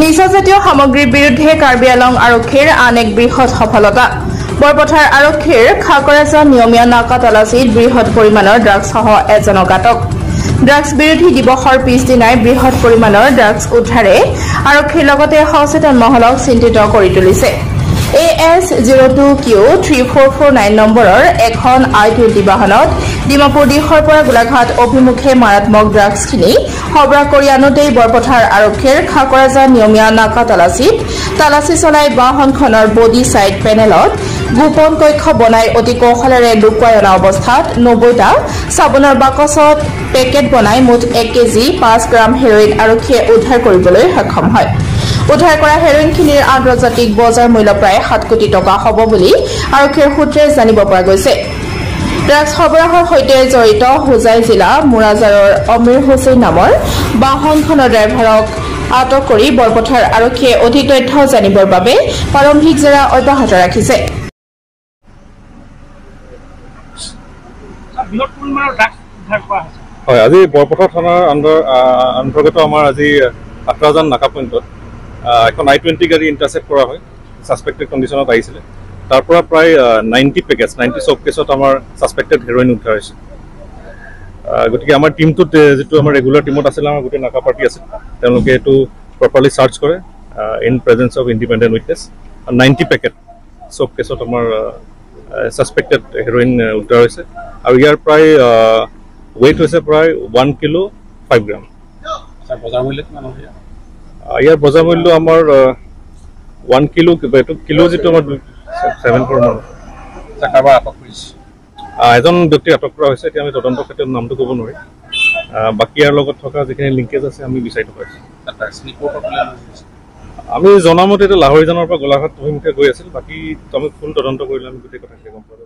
নিচাজাতীয় সামগ্ৰীৰ বিৰুদ্ধে কাৰ্বি আলং আৰক্ষীৰ আন এক বৃহৎ সফলতা বৰপথাৰ আৰক্ষীৰ খাকৰাজা নিয়মীয়া নাকা তালাচীত বৃহৎ পৰিমাণৰ ড্ৰাগছসহ এজনক আটক ড্ৰাগছ বিৰোধী দিৱসৰ পিছদিনাই বৃহৎ পৰিমাণৰ ড্ৰাগছ উদ্ধাৰে আৰক্ষীৰ লগতে সচেতন মহলক চিন্তিত কৰি তুলিছে AS02Q3449 নম্বৰৰ এখন I-20 বাহনত ডিমাপুৰ দিশৰ পৰা গোলাঘাট অভিমুখে মাৰাত্মক ড্ৰাগছখিনি সৰবৰাহ কৰি আনোতেই বৰপথাৰ আৰক্ষীৰ খাকৰাজা নিয়মীয়া নাকা তালাচী চলাই বাহনখনৰ বডি সাইড পেনেলত গোপন কক্ষ বনাই অতি কৌশলেৰে লুকুৱাই অনা অৱস্থাত 90টা চাবোনৰ বাকচত পেকেট বনাই মুঠ 1 কেজি 5 গ্ৰাম হেৰোইন আৰক্ষীয়ে উদ্ধাৰ কৰিবলৈ সক্ষম হয় উদ্ধাৰ কৰা হেৰোইনখিনিৰ আন্তৰ্জাতিক বজাৰ মূল্য প্ৰায় 7 কোটি টকা হ'ব বুলি আৰক্ষীৰ সূত্ৰে জানিব পৰা গৈছে ড্ৰাগছ সৰবৰাহৰ সৈতে জড়িত হোজাই জিলা মুৰাজাৰৰ অমিৰ হুছেইন নামৰ বাহনখনৰ ড্ৰাইভাৰক আটক কৰি বৰপথাৰ আৰক্ষীয়ে অধিক তথ্য জানিবৰ বাবে প্ৰাৰম্ভিক জেৰা অব্যাহত ৰাখিছে হয় আজি বৰপথাৰ থানাৰ অন্তৰ্গত আমাৰ আজি আত্ৰাজান নাকা পইণ্টত এখন I-20 গাড়ী ইণ্টাৰচেপ্ট কৰা হয় সাসপেক্টেড কণ্ডিশ্যনত আহিছিলে তাৰ পৰা প্ৰায় 90 পেকেজ 90 সব কেছত আমাৰ সাসপেক্টেড হেৰোইন উদ্ধাৰ হৈছে গতিকে আমাৰ টিমটোত যেটো আমাৰ ৰেগুলাৰ টিমত আছিল আমাৰ গোটেই নাকা পাৰ্টি আছিল তেওঁলোকে এটো প্ৰপাৰলি সাৰ্চ কৰে in presence of independent witness 90 packet সব কেছত আমাৰ সাসপেক্টেড হেৰোইন উদ্ধাৰ হৈছে আৰু ইয়াৰ প্ৰায় weight হৈছে প্ৰায় 1 কিলো 5 গ্ৰাম বজাৰ মূল্য কিমান হয় ইয়াৰ বজাৰ মূল্য আমাৰ 1 কিলো কিলো যেটো আমাৰ 74 মান কাৰবাৰ আটক কৰিছে এজন ব্যক্তি আটক কৰা হৈছে এতিয়া আমি তদন্ত ক্ষেত্ৰত নামটো ক'ব নোৱাৰি বাকি ইয়াৰ লগত থকা যিখিনি লিংকেজ আছে আমি বিচাৰি পাইছো আমি জনামতে এটা লাহৰীজানৰ পৰা গোলাঘাট অভিমুখে গৈ আছিল বাকি আমি ফুল তদন্ত কৰিলে আমি গোটেই কথাখিনি গম পাব